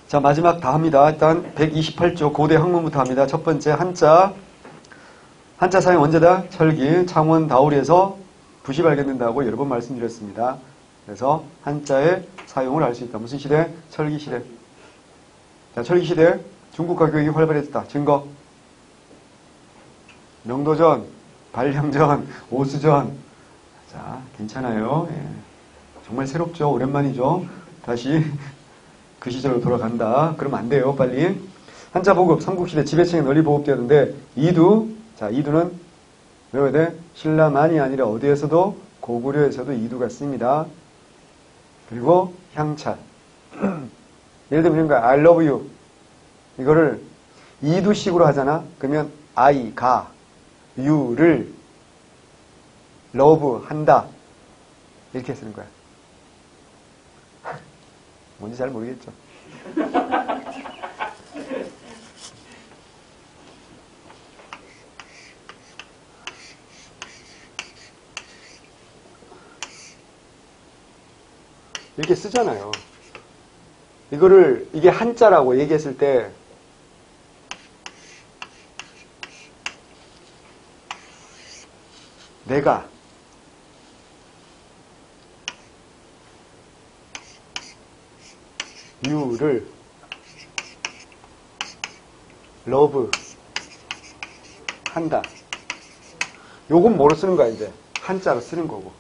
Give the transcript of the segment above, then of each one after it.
자, 마지막 다 합니다. 일단 128쪽 고대 학문부터 합니다. 첫 번째 한자. 한자 사용 언제다? 철기, 창원, 다우리에서 붓이 발견된다고 여러 번 말씀드렸습니다. 그래서 한자의 사용을 알 수 있다. 무슨 시대? 철기 시대. 자, 철기 시대 중국과 교육이 활발해졌다. 증거. 명도전, 발령전, 오수전. 자, 괜찮아요. 예. 정말 새롭죠. 오랜만이죠. 다시 그 시절로 돌아간다. 그러면 안 돼요. 빨리. 한자 보급, 삼국시대 지배층에 널리 보급되었는데 이두. 자, 이두는 외워야 돼. 신라만이 아니라 어디에서도 고구려에서도 이두가 씁니다. 그리고 향찰. 예를 들면 이런 거야. I love you. 이거를 이두식으로 하잖아. 그러면 I, 가, you를 love, 한다. 이렇게 쓰는 거야. 뭔지 잘 모르겠죠. 이렇게 쓰잖아요. 이게 한자라고 얘기했을 때 내가 you를 love 한다. 요건 뭐로 쓰는 거야, 이제? 한자로 쓰는 거고.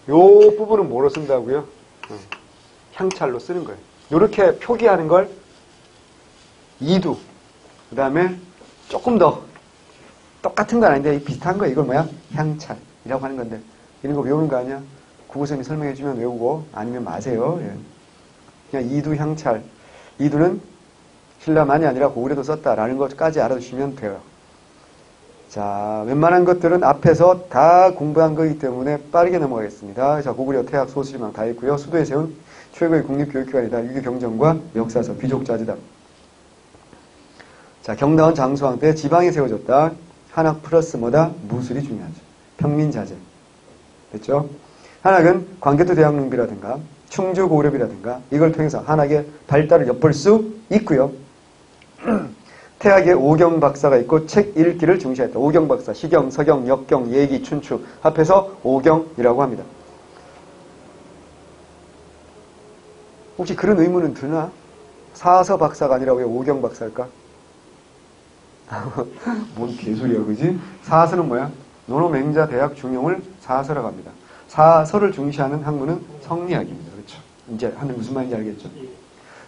요 부분은 뭐로 쓴다고요? 향찰로 쓰는 거예요. 요렇게 표기하는 걸 이두. 그 다음에 조금 더 똑같은 건 아닌데 비슷한 거 이걸 뭐야? 향찰이라고 하는 건데 이런 거 외우는 거 아니야? 국어선생님이 설명해 주면 외우고 아니면 마세요. 예. 그냥 이두 향찰. 이두는 신라만이 아니라 고구려도 썼다라는 것까지 알아두시면 돼요. 자, 웬만한 것들은 앞에서 다 공부한 거기 때문에 빠르게 넘어가겠습니다. 자, 고구려, 태학, 소수지망 다 있고요. 수도에 세운 최고의 국립교육기관이다. 유교경전과 역사서, 귀족자지다. 자, 경나원 장수왕 때 지방에 세워졌다. 한학 플러스 뭐다? 무술이 중요하죠. 평민자재. 됐죠? 한학은 광개토 대학농비라든가 충주 고구려비라든가 이걸 통해서 한학의 발달을 엿볼 수 있고요. 태학에 오경 박사가 있고 책 읽기를 중시했다. 오경 박사, 시경, 서경, 역경, 예기, 춘추 합해서 오경이라고 합니다. 혹시 그런 의문은 드나? 사서 박사가 아니라 왜 오경 박사일까? 뭔 개소리야, 그지? 사서는 뭐야? 논어맹자 대학 중용을 사서라고 합니다. 사서를 중시하는 학문은 성리학입니다. 그렇죠? 이제 하는 무슨 말인지 알겠죠?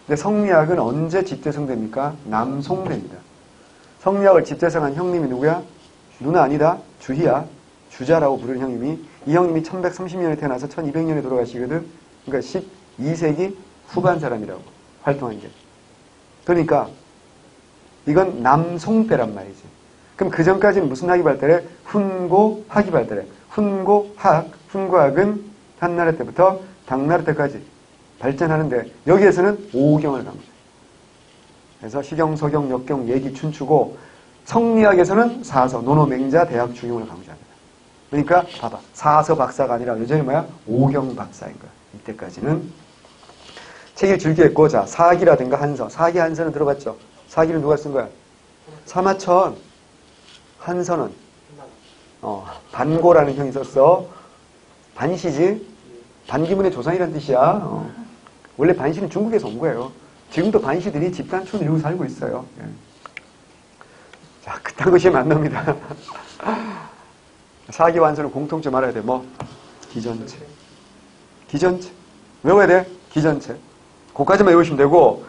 근데 성리학은 언제 집대성됩니까? 남송됩니다. 성리학을 집대성한 형님이 누구야? 누나 아니다. 주희야. 주자라고 부르는 형님이. 이 형님이 1130년에 태어나서 1200년에 돌아가시거든. 그러니까 12세기 후반 사람이라고 활동한 게. 그러니까 이건 남송때란 말이지. 그럼 그 전까지는 무슨 학이 발달해? 훈고학이 발달해. 훈고학은 한나라 때부터 당나라 때까지 발전하는데 여기에서는 오경을 강조해. 그래서 시경, 서경, 역경, 예기, 춘추고 성리학에서는 사서, 논어맹자, 대학 중용을 강조합니다. 그러니까 봐봐. 사서 박사가 아니라 여전히 뭐야? 오경 박사인 거야. 이때까지는. 책을 즐겨했고 자 사기라든가 한서. 사기, 한서는 들어봤죠? 사기는 누가 쓴 거야? 사마천. 한서는 반고라는 형이 썼어. 반시지? 반기문의 조상이라는 뜻이야. 원래 반시는 중국에서 온 거예요. 지금도 반시들이 집단촌 이루고 살고 있어요. 예. 자, 그딴 것이 만납니다. 사기와 한서는 공통점 알아야 돼. 뭐? 기전체. 기전체. 외워야 돼. 기전체. 그거까지만 외우시면 되고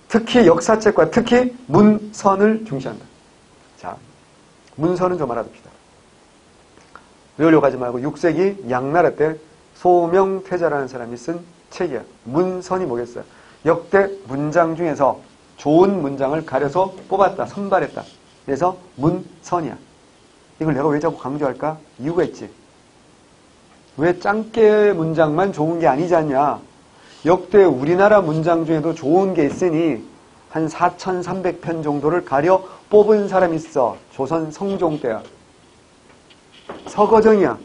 특히 역사책과 특히 문선을 중시한다. 자, 문선은 좀 알아둡시다. 외우려고 하지 말고 6세기 양나라 때 소명태자라는 사람이 쓴 책이야. 문선이 뭐겠어요? 역대 문장 중에서 좋은 문장을 가려서 뽑았다. 선발했다. 그래서 문선이야. 이걸 내가 왜 자꾸 강조할까? 이유가 있지. 왜 짱깨 문장만 좋은 게 아니지 않냐? 역대 우리나라 문장 중에도 좋은 게 있으니 한 4,300편 정도를 가려 뽑은 사람이 있어. 조선 성종 때야. 서거정이야.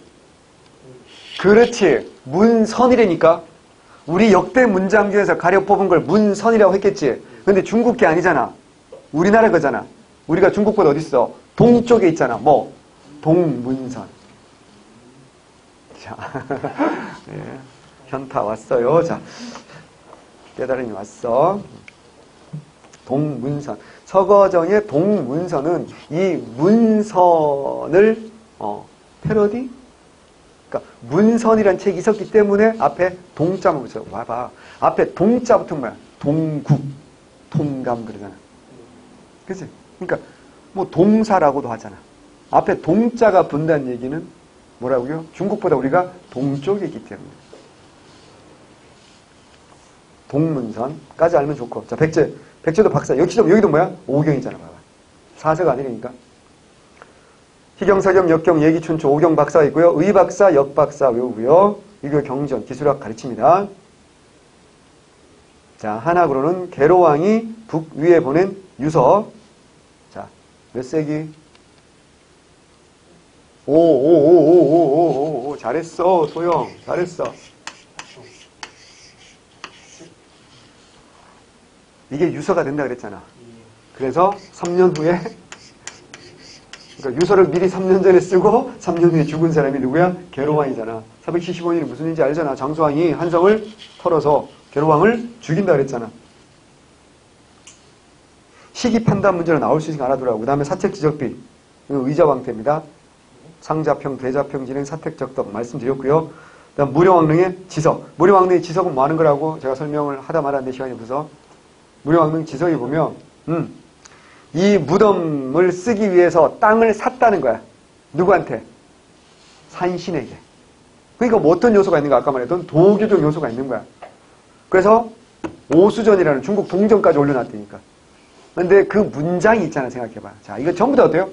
그렇지. 문선이라니까. 우리 역대 문장 중에서 가려 뽑은 걸 문선이라고 했겠지. 근데 중국 게 아니잖아. 우리나라 거잖아. 우리가 중국보다 어디 있어? 동쪽에 있잖아. 뭐? 동문선. 자, 네, 현타 왔어요. 자, 깨달음이 왔어. 동문선. 서거정의 동문선은 이 문선을 패러디? 그러니까 문선이라는 책이 있었기 때문에 앞에 동자만 붙여. 와봐. 앞에 동자 붙은 뭐야? 동국, 통감 그러잖아. 그치? 그러니까 뭐 동사라고도 하잖아. 앞에 동자가 붙는다는 얘기는 뭐라고요? 중국보다 우리가 동쪽에 있기 때문에. 동문선까지 알면 좋고. 자, 백제도 박사. 여기도 뭐야? 오경이잖아. 봐봐. 사서가 아니니까. 희경, 사경, 역경, 예기, 춘추, 오경 박사가 있고요. 의박사, 역박사 외우고요. 이거 경전, 기술학 가르칩니다. 자, 한학으로는 계로왕이 북위에 보낸 유서. 자, 몇 세기? 오, 잘했어, 소영. 잘했어. 이게 유서가 된다 그랬잖아. 그래서 3년 후에 그러니까 유서를 미리 3년 전에 쓰고 3년 후에 죽은 사람이 누구야? 계로왕이잖아. 475년이 무슨 일인지 알잖아. 장수왕이 한성을 털어서 계로왕을 죽인다 그랬잖아. 시기 판단 문제로 나올 수 있으니까 알아두라고. 그 다음에 사책지적비. 이거 의자왕태입니다. 상자평, 대자평, 진행, 사택적덕 말씀드렸고요. 그 다음 무령왕릉의 지석. 무령왕릉의 지석은 뭐 하는 거라고 제가 설명을 하다 말았는데 시간이 없어서. 무령왕릉 지석에 보면 이 무덤을 쓰기 위해서 땅을 샀다는 거야. 누구한테? 산신에게. 그러니까 뭐 어떤 요소가 있는가? 아까 말했던 도교적 요소가 있는 거야. 그래서 오수전이라는 중국 동전까지 올려놨다니까. 근데 그 문장이 있잖아. 생각해봐. 자, 이거 전부 다 어때요?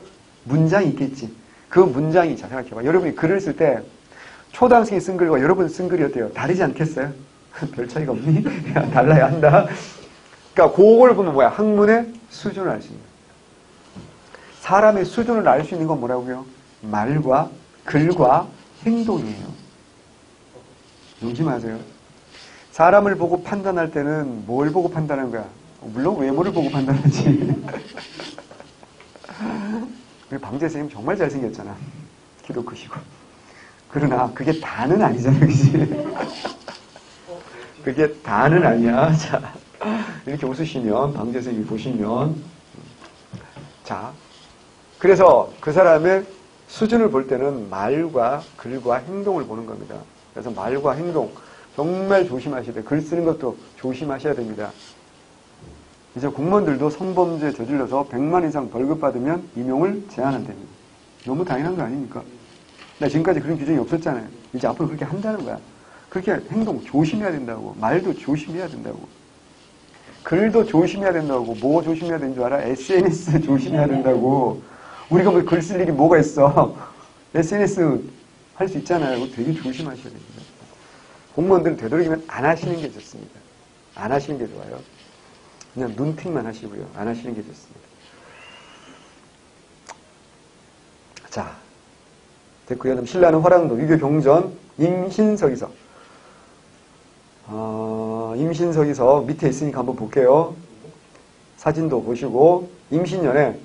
문장이 있겠지. 그 문장이 자 생각해봐. 여러분이 글을 쓸 때 초등학생이 쓴 글과 여러분 쓴 글이 어때요? 다르지 않겠어요? 별 차이가 없니? 달라야 한다. 그러니까 그걸 보면 뭐야? 학문의 수준을 알 수 있는 거야. 사람의 수준을 알 수 있는 건 뭐라고요? 말과 글과 행동이에요. 놀지 마세요. 사람을 보고 판단할 때는 뭘 보고 판단하는 거야? 물론 외모를 보고 판단하지. 우리 방재 선생님 정말 잘생겼잖아. 키도 크시고. 그러나 그게 다는 아니잖아. 그치? 그게 다는 아니야. 자, 이렇게 웃으시면 방재 선생님이 보시면 자, 그래서 그 사람의 수준을 볼 때는 말과 글과 행동을 보는 겁니다. 그래서 말과 행동 정말 조심하셔야 돼요. 글 쓰는 것도 조심하셔야 됩니다. 이제 공무원들도 성범죄 저질러서 100만 이상 벌금 받으면 임용을 제한한답니다. 너무 당연한 거 아닙니까? 나 지금까지 그런 규정이 없었잖아요. 이제 앞으로 그렇게 한다는 거야. 그렇게 행동 조심해야 된다고. 말도 조심해야 된다고. 글도 조심해야 된다고. 뭐 조심해야 되는 줄 알아? SNS 조심해야 된다고. 우리가 뭐 글 쓸 일이 뭐가 있어. SNS 할 수 있잖아요. 되게 조심하셔야 됩니다. 공무원들은 되도록이면 안 하시는 게 좋습니다. 안 하시는 게 좋아요. 그냥 눈팅만 하시고요. 안 하시는 게 좋습니다. 자, 됐고요. 그럼 신라는 화랑도, 유교 경전, 임신서기서. 임신서기서 밑에 있으니까 한번 볼게요. 사진도 보시고, 임신년에,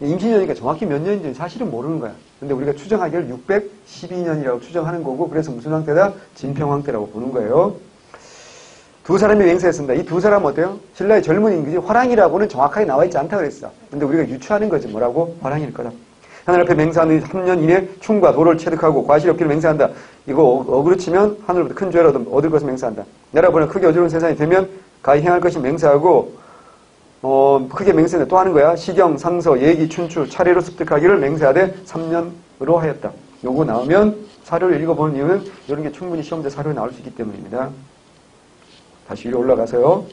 임신년이니까 정확히 몇 년인지 사실은 모르는 거야. 근데 우리가 추정하기를 612년이라고 추정하는 거고, 그래서 무슨 황태다? 진평황태라고 보는 거예요. 두 사람이 맹세했습니다. 이 두 사람은 어때요? 신라의 젊은 임금이 화랑이라고는 정확하게 나와 있지 않다고 그랬어. 근데 우리가 유추하는 거지. 뭐라고? 화랑일 거다. 하늘 앞에 맹세하는 3년 이내 충과 도를 체득하고 과실이 없기를 맹세한다. 이거 어그로 치면 하늘로부터 큰 죄를 얻을 것을 맹세한다. 나라보다 크게 어지러운 세상이 되면 가히 행할 것이 맹세하고 크게 맹세는 또 하는 거야. 시경, 상서, 예기, 춘추 차례로 습득하기를 맹세하되 3년으로 하였다. 요거 나오면 사료를 읽어보는 이유는 이런 게 충분히 시험제 사료에 나올 수 있기 때문입니다. 다시 위로 올라가서요.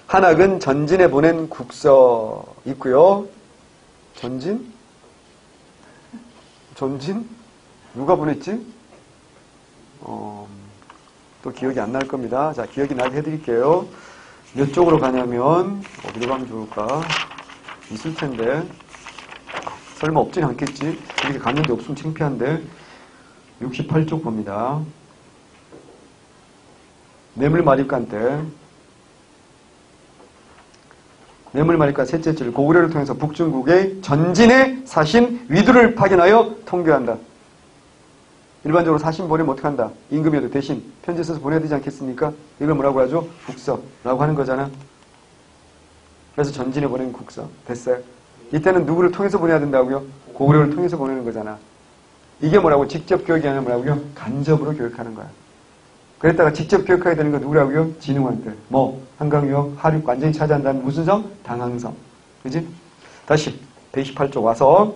한학은 전진에 보낸 국서 있고요. 전진? 누가 보냈지? 또 기억이 안 날 겁니다. 자, 기억이 나게 해드릴게요. 몇 쪽으로 가냐면 어디로 가면 좋을까? 있을 텐데 설마 없진 않겠지? 이렇게 갔는데 없으면 창피한데 68쪽 봅니다. 뇌물마립간 때 뇌물마립간 셋째 줄 고구려를 통해서 북중국의 전진의 사신 위두를 파견하여 통교한다. 일반적으로 사신 보내면 어떻게 한다? 임금이어도 대신 편지 써서 보내야 되지 않겠습니까? 이걸 뭐라고 하죠? 국서라고 하는 거잖아. 그래서 전진에 보내는 국서. 됐어요. 이때는 누구를 통해서 보내야 된다고요? 고구려를 통해서 보내는 거잖아. 이게 뭐라고? 직접 교육이 아니라 뭐라고요? 간접으로 교육하는 거야. 그랬다가 직접 교육하게 되는 건 누구라고요? 진흥왕들. 뭐 한강유역, 하륙 완전히 차지한다는 무슨 성? 당항성. 그지? 다시 128쪽 와서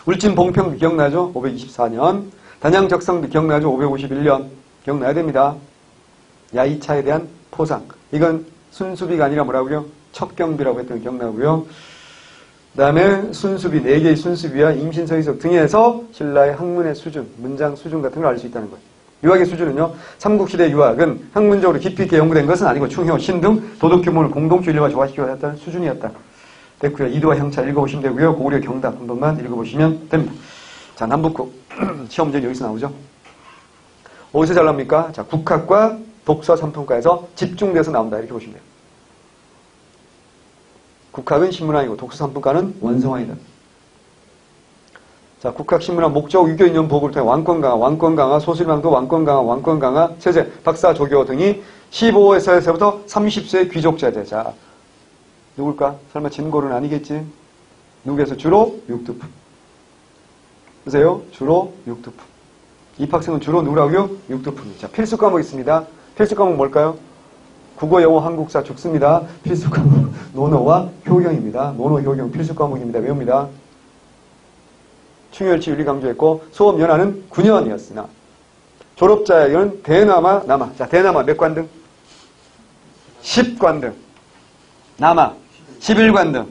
울진 봉평도 기억나죠? 524년. 단양 적성도 기억나죠? 551년. 기억나야 됩니다. 야이차에 대한 포상. 이건 순수비가 아니라 뭐라고요? 첩경비라고 했던 거 기억나고요. 그 다음에 순수비, 4개의 순수비와 임신서의석 등에서 신라의 학문의 수준, 문장 수준 같은 걸 알 수 있다는 거예요. 유학의 수준은요, 삼국시대 유학은 학문적으로 깊이 있게 연구된 것은 아니고 충효, 신등, 도덕규모를 공동주의와 조화시키고 했다는 수준이었다. 됐고요. 이도와 형차 읽어보시면 되고요. 고구려 경다 분법만 읽어보시면 됩니다. 자, 남북국. 시험 문제는 여기서 나오죠. 어디서 잘 나옵니까? 자, 국학과 독서 3평가에서 집중돼서 나온다. 이렇게 보시면 돼요. 국학은 신문학이고 독서 3평가는 원성학이다. 자, 국학신문학 목적, 유교, 인연, 보고를 통해 왕권 강화, 소실망도 왕권 강화, 세제, 박사, 조교 등이 15세부터 30세 귀족자제. 자, 누굴까? 설마 진골은 아니겠지? 누구에서? 주로 육두품. 보세요. 주로 육두품. 입학생은 주로 누구라고요? 육두품이. 자, 필수 과목 있습니다. 필수 과목 뭘까요? 국어, 영어, 한국사 죽습니다. 필수 과목 논어와 효경입니다. 논어, 효경 필수 과목입니다. 외웁니다. 충혈치 윤리 강조했고 수업 연하는 9년이었으나 졸업자에게는 대남아, 남아. 자, 대남아 몇 관등? 10관등. 남아 11관등.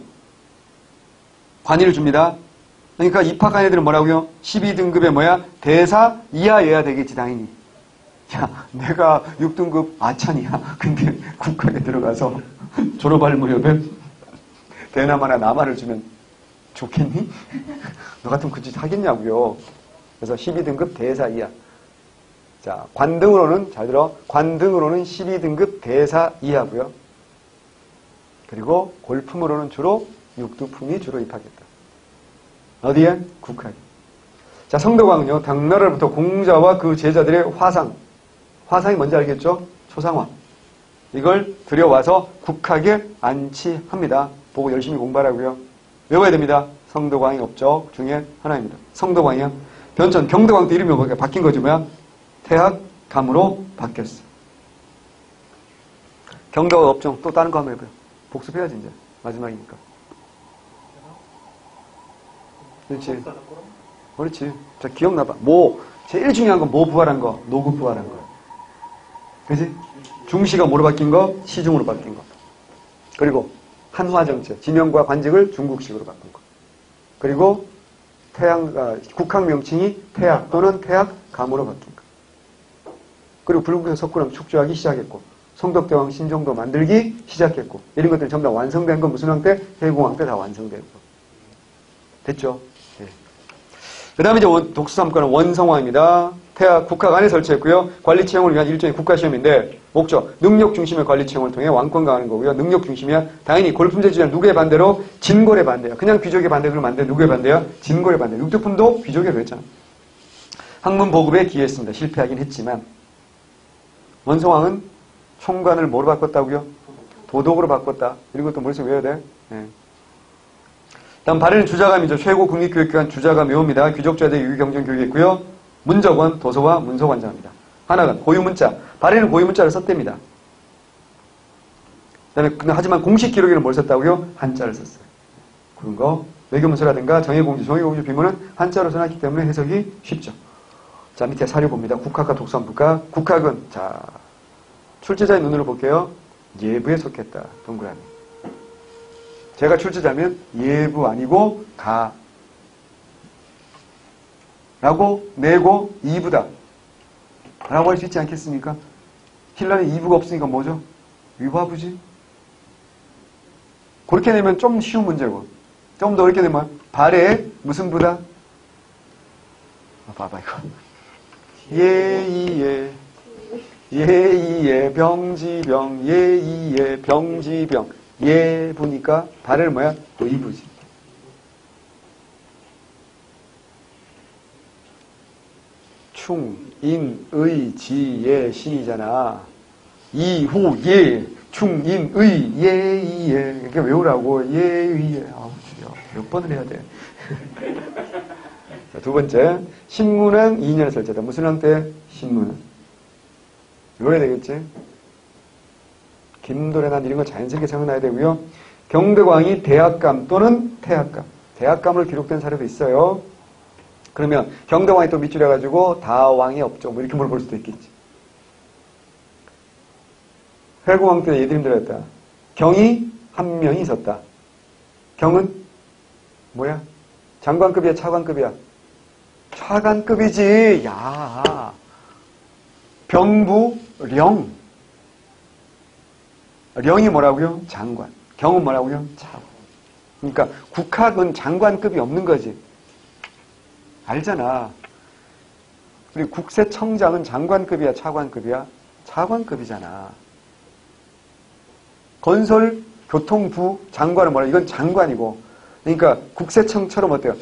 관위를 줍니다. 그러니까 입학한 애들은 뭐라고요? 12등급에 뭐야? 대사 이하여야 되겠지, 당연히. 야, 내가 6등급 아찬이야. 근데 국학에 들어가서 졸업할 무렵에 대남아나 남아를 주면 좋겠니? 너 같으면 그 짓 하겠냐고요. 그래서 12등급 대사 이하. 자, 관등으로는, 잘 들어. 관등으로는 12등급 대사 이하고요. 그리고 골품으로는 주로 육두품이 주로 입학했다. 어디에? 국학에. 자, 성덕왕은요, 당나라로부터 공자와 그 제자들의 화상. 화상이 뭔지 알겠죠? 초상화. 이걸 들여와서 국학에 안치합니다. 보고 열심히 공부하라고요. 외워야 됩니다. 성덕왕의 업적 중에 하나입니다. 성덕왕이요. 변천 경덕왕 때 이름이 뭐가 바뀐 거지 뭐야? 태학감으로 바뀌었어. 경덕왕 업적 또 다른 거 한번 해봐요. 복습해야지 이제. 마지막이니까. 그렇지. 그렇지. 자, 기억나봐. 제일 중요한 건 뭐 부활한 거? 노구 부활한 거. 그지? 중시가 뭐로 바뀐 거? 시중으로 바뀐 거. 그리고 한화정책. 지명과 관직을 중국식으로 바꾼 거. 그리고 국학 명칭이 태학 또는 태학감으로 바뀐 거. 그리고 불국에서 석굴암 축조하기 시작했고, 성덕대왕 신정도 만들기 시작했고, 이런 것들이 전부 다 완성된 건 무슨 왕 때? 해공왕 때 다 완성된 거. 됐죠? 네. 그 다음에 이제 독서 3과는 원성화입니다. 국학 안에 설치했고요. 관리 채용을 위한 일종의 국가시험인데, 목적, 능력 중심의 관리 채용을 통해 왕권 강화하는 거고요. 능력 중심이야. 당연히 골품제 주장 누구의 반대로? 진골의 반대야. 그냥 귀족의 반대 그러면 안 돼. 누구의 반대야? 진골의 반대. 육두품도 귀족의 그랬잖아. 학문 보급에 기여했습니다. 실패하긴 했지만. 원성왕은 총관을 뭐로 바꿨다고요? 도덕으로 바꿨다. 이런 것도 머릿속에 외워야 돼. 네. 다음 발해는 주자감이죠. 최고 국립교육기관 주자감 외웁니다. 귀족자대 유기경전교육했고요. 문적원, 도서와 문서관장입니다. 하나는 고유문자. 발해는 고유문자를 썼답니다. 하지만 공식 기록에는 뭘 썼다고요? 한자를 썼어요. 그런 거 외교문서라든가 정예공주 비문은 한자로 써놨기 때문에 해석이 쉽죠. 자, 밑에 사료 봅니다. 국학과 독서한부가. 국학은 자 출제자의 눈으로 볼게요. 예부에 속했다. 동그라미. 제가 출제자면 예부 아니고 가 라고 내고 2부다 라고 할 수 있지 않겠습니까? 힐라는 2부가 없으니까 뭐죠? 위화부지. 그렇게 내면 좀 쉬운 문제고, 좀 더 어렵게 되면 발에 무슨 부다? 봐봐 이거. 예이예 예이예 병지병 예이예 병지병 예부니까 발을 뭐야? 의부지. 충, 인, 의, 지, 예, 신이잖아. 이후, 예, 충, 인, 의, 예, 이, 예. 이렇게 외우라고. 예, 의, 예. 아우, 주여. 몇 번을 해야 돼. 자, 두 번째. 신문은 2년의 설자다. 무슨 한때? 신문은. 외워야 되겠지? 김도래난 이런 거 자연스럽게 생각나야 되고요. 경대광이 대학감 또는 태학감. 대학감으로 기록된 사례도 있어요. 그러면 경대왕이 또 밑줄 해가지고 다왕이 없죠. 뭐 이렇게 물어볼 수도 있겠지. 회고왕 때 얘들이 힘들었다. 경이 한 명이 있었다. 경은 뭐야? 장관급이야? 차관급이야? 차관급이지. 야, 병부령. 령이 뭐라고요? 장관. 경은 뭐라고요? 차관. 그러니까 국학은 장관급이 없는 거지. 알잖아. 그리고 국세청장은 장관급이야, 차관급이야? 차관급이잖아. 건설교통부 장관은 뭐라? 이건 장관이고. 그러니까 국세청처럼 어때요?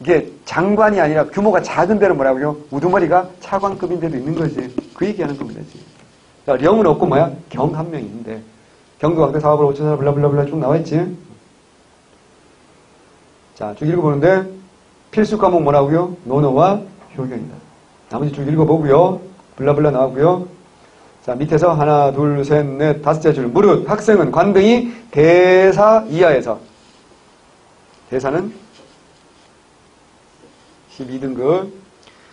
이게 장관이 아니라 규모가 작은 데는 뭐라고요? 우두머리가 차관급인 데도 있는 거지. 그 얘기하는 겁니다. 자, 령은 없고 뭐야? 경 한 명이 있는데. 경도강대 사업을 5천사 블라블라블라 쭉 나와있지. 자, 쭉 읽어보는데 필수 과목 뭐라고요? 논어와 효경이다. 나머지 쭉 읽어보고요. 블라블라 나오고요. 자, 밑에서 하나, 둘, 셋, 넷, 다섯째 줄. 무릇 학생은 관등이 대사 이하에서. 대사는 12등급.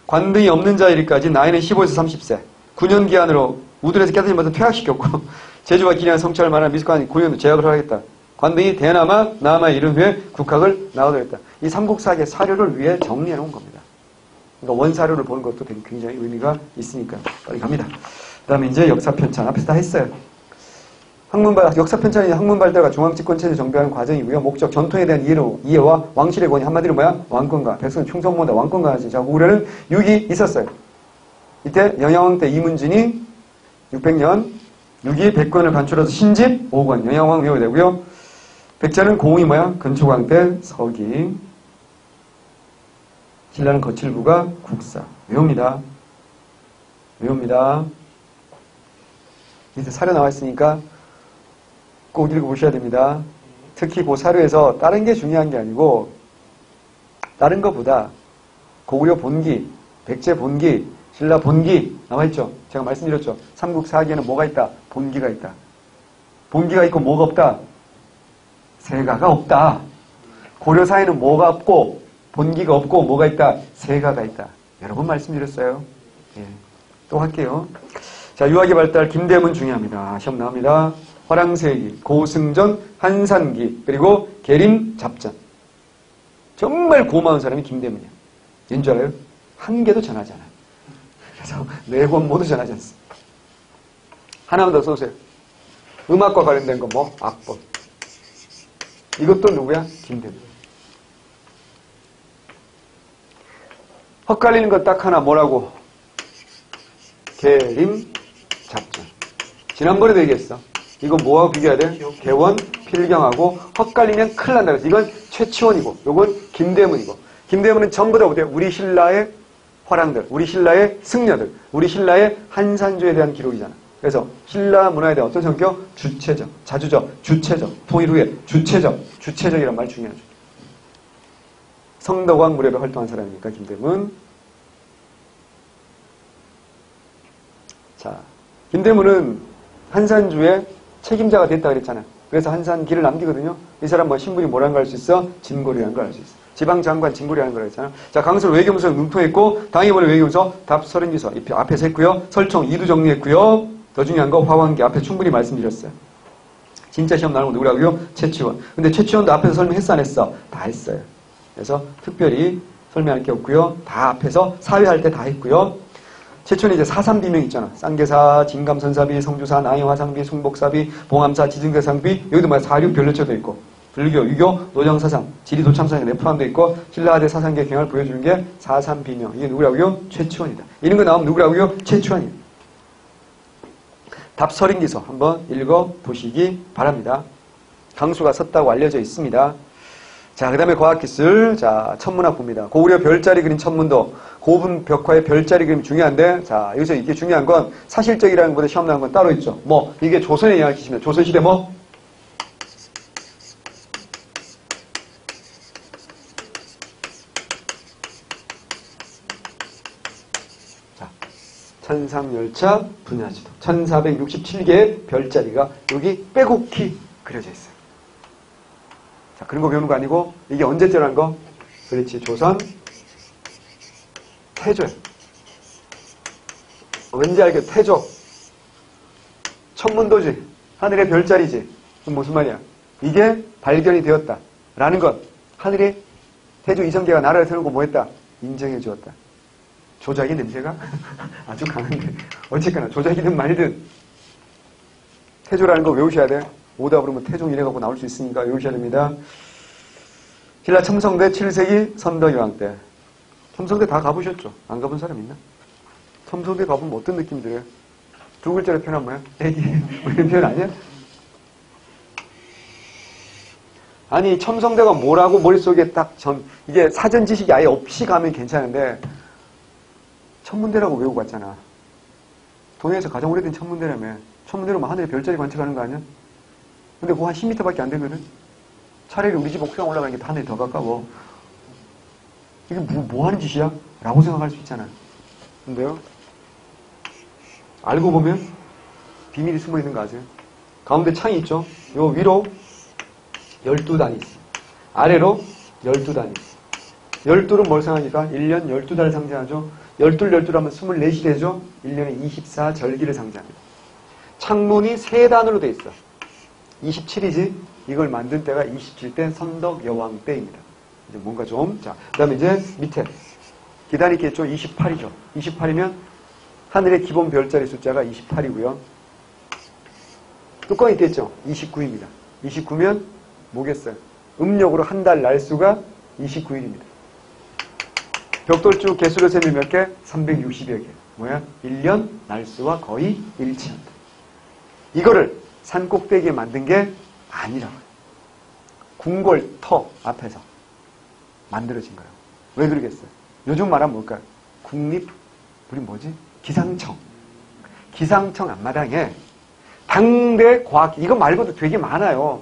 관등이 없는 자일까지 나이는 15에서 30세. 9년 기한으로 우들에서 깨닫지 못해 퇴학시켰고 제주와 기량 성취할 만한 미숙한 9년도 제약을 하겠다. 관등이 대남아 남아에 이른 후에 국학을 나오도록 했다. 이 삼국사학의 사료를 위해 정리해 놓은 겁니다. 그러니까 원사료를 보는 것도 굉장히 의미가 있으니까 빨리 갑니다. 그 다음에 이제 역사편찬 앞에서 다 했어요. 역사편찬이 학문발달과 중앙집권체제 정비하는 과정이고요. 목적 전통에 대한 이해와 왕실의 권위 한마디로 뭐야? 왕권과 백성 충성보다 왕권과 하지. 자, 고구려는 6이 있었어요. 이때 영양왕 때 이문진이 600년 6이 백권을 간출해서 신집 5권 영양왕 외워야 되고요. 백제는 공이 뭐야? 근초광 때 서기. 신라는 거칠부가 국사. 외웁니다. 외웁니다. 밑에 사료 나와 있으니까 꼭 읽어보셔야 됩니다. 특히 그 사료에서 다른 게 중요한 게 아니고 다른 것보다 고구려 본기, 백제 본기, 신라 본기 나와있죠. 제가 말씀드렸죠. 삼국사기에는 뭐가 있다? 본기가 있다. 본기가 있고 뭐가 없다? 세가가 없다. 고려사에는 뭐가 없고 본기가 없고 뭐가 있다? 세가가 있다. 여러 번 말씀드렸어요. 예. 또 할게요. 자, 유학의 발달 김대문 중요합니다. 시험 나옵니다. 화랑세기, 고승전, 한산기, 그리고 계림 잡전. 정말 고마운 사람이 김대문이야. 왠 줄 알아요? 한 개도 전하지 않아요. 그래서 4권 모두 전하지 않습니다. 하나만 더 써보세요. 음악과 관련된 거 뭐? 악보. 이것도 누구야? 김대문. 헛갈리는 것 딱 하나 뭐라고? 계림 잡전. 지난번에도 얘기했어. 이거 뭐하고 비교해야 돼? 개원, 필경하고 헛갈리면 큰일 난다. 그래서 이건 최치원이고 요건 김대문이고. 김대문은 전부 다 어때요? 우리 신라의 화랑들, 우리 신라의 승려들, 우리 신라의 한산주에 대한 기록이잖아. 그래서 신라 문화에 대한 어떤 성격? 주체적, 자주적, 주체적, 통일 후에 주체적이란 말 중요하죠. 성덕왕 무렵에 활동한 사람이니까 김대문. 자, 김대문은 한산주의 책임자가 됐다 그랬잖아. 그래서 한산기를 남기거든요. 이 사람 뭐 신분이 뭐라는 걸 알 수 있어? 진고리라는 걸 알 수 있어. 지방장관 진고리라는 걸 했잖아. 자, 강서를 외교문서를 능통했고 당해보는 외교문서 답 30기서 앞에서 했고요. 설총 2도 정리했고요. 더 중요한 거 화왕기 앞에 충분히 말씀드렸어요. 진짜 시험 나오는 거 누구라고요? 최치원. 근데 최치원도 앞에서 설명했어 안 했어? 다 했어요. 그래서 특별히 설명할 게 없고요. 다 앞에서 사회할 때 다 했고요. 최초는 이제 사삼비명 있잖아. 쌍계사, 진감선사비, 성주사, 나이화상비, 숭복사비, 봉암사, 지증대상비, 여기도 뭐 사륙 별려쳐도 있고, 불교, 유교, 노정사상, 지리도참사상에 포함되어 있고, 신라하대 사상계 경을 보여주는 게 사삼비명. 이게 누구라고요? 최치원이다. 이런 거 나오면 누구라고요? 최치원이에요. 답서린기서 한번 읽어보시기 바랍니다. 강수가 섰다고 알려져 있습니다. 자, 그 다음에 과학기술. 자, 천문학 봅니다. 고구려 별자리 그림 천문도, 고분 벽화의 별자리 그림 중요한데, 자, 여기서 이게 중요한 건 사실적이라는 것보다 시험 나온 건 따로 있죠. 뭐, 이게 조선의 이야기십니다. 조선시대 뭐? 자, 천상열차 분야지도. 1467개의 별자리가 여기 빼곡히 그려져 있어요. 자, 그런 거 배우는 거 아니고, 이게 언제쯤이라는 거? 그렇지, 조선, 태조. 왠지 알겠, 태조. 천문도지. 하늘의 별자리지. 그럼 무슨 말이야? 이게 발견이 되었다. 라는 것. 하늘에 태조 이성계가 나라를 세우고 뭐 했다? 인정해 주었다. 조작의 냄새가 아주 강한데. 어쨌거나, 조작이든 말든. 태조라는 거 외우셔야 돼. 오다 그러면 태종 이래갖고 나올 수 있으니까 외우셔야 됩니다. 신라 첨성대 7세기 선덕여왕 때. 첨성대 다 가보셨죠? 안 가본 사람 있나? 첨성대 가보면 어떤 느낌이 들어요? 두 글자로 표현하면 뭐야? 애기. 뭐 이런 표현 아니야? 아니, 첨성대가 뭐라고 머릿속에 딱 이게 사전 지식이 아예 없이 가면 괜찮은데, 천문대라고 외우고 갔잖아. 동해에서 가장 오래된 천문대라며. 천문대로 하늘에 별자리 관측하는 거 아니야? 근데 그거 한 10m밖에 안 되거든? 차라리 우리 집 옥상 올라가는 게 하늘이 더 가까워. 이게 뭐 하는 짓이야? 라고 생각할 수 있잖아. 근데요, 알고 보면 비밀이 숨어 있는 거 아세요? 가운데 창이 있죠? 요 위로 12단이 있어. 아래로 12단이 있어. 12는 뭘 상하니까? 1년 12달을 상징하죠? 12 하면 24시 되죠? 1년에 24절기를 상징합니다. 창문이 3단으로 돼 있어. 27이지? 이걸 만든 때가 27대 선덕여왕 때입니다. 이제 뭔가 좀, 자, 그 다음에 이제 밑에. 기단이 있겠죠? 28이죠. 28이면 하늘의 기본 별자리 숫자가 28이고요. 뚜껑이 있겠죠? 29입니다. 29면 뭐겠어요? 음력으로 한 달 날수가 29일입니다. 벽돌쭉 개수를 세면 몇 개? 360여 개. 뭐야? 1년 날수와 거의 일치한다. 이거를 산 꼭대기에 만든 게 아니라고요. 궁궐터 앞에서 만들어진 거예요. 왜 그러겠어요? 요즘 말하면 뭘까요? 우리 뭐지? 기상청. 기상청 앞마당에 당대 과학, 이거 말고도 되게 많아요.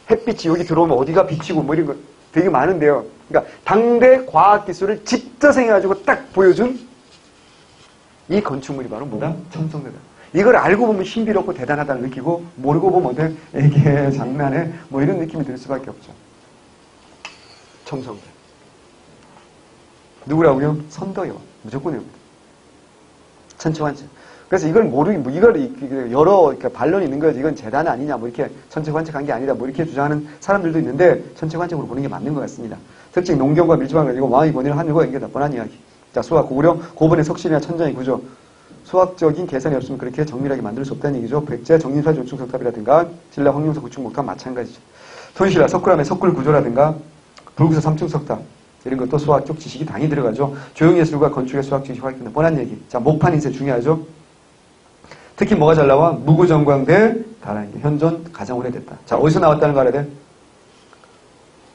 햇빛이 여기 들어오면 어디가 비치고 뭐 이런 거 되게 많은데요. 그러니까 당대 과학기술을 집저생해가지고 딱 보여준 이 건축물이 바로 뭐다? 첨성대다. 이걸 알고 보면 신비롭고 대단하다는 느끼고 모르고 보면 어때? 애기의 장난에 뭐 이런 느낌이 들 수밖에 없죠. 첨성대. 누구라고요? 선덕여왕. 무조건 외웁니다. 천체관측. 그래서 이걸 이걸 여러 그러니까 반론이 있는 거지. 이건 재단 아니냐, 뭐 이렇게 천체관측한 게 아니다, 뭐 이렇게 주장하는 사람들도 있는데 천체관측으로 보는 게 맞는 것 같습니다. 특징 농경과 밀집한 가지고 왕의 권위를 하늘과 연결 뻔한 이야기. 자, 수학 고구려 고분의 석실이나 천장의 구조. 수학적인 계산이 없으면 그렇게 정밀하게 만들 수 없다는 얘기죠. 백제, 정림사, 조충석탑이라든가 신라 황룡사 구충목탑 마찬가지죠. 토니신라 석굴암의 석굴 구조라든가 불구사 삼층석탑 이런 것도 수학적 지식이 당연히 들어가죠. 조형예술과 건축의 수학 지식이 활용된다. 뻔한 얘기. 자, 목판 인쇄 중요하죠. 특히 뭐가 잘 나와? 무구정광대 다라는 게 현존 가장 오래됐다. 자, 어디서 나왔다는 거 알아야 돼?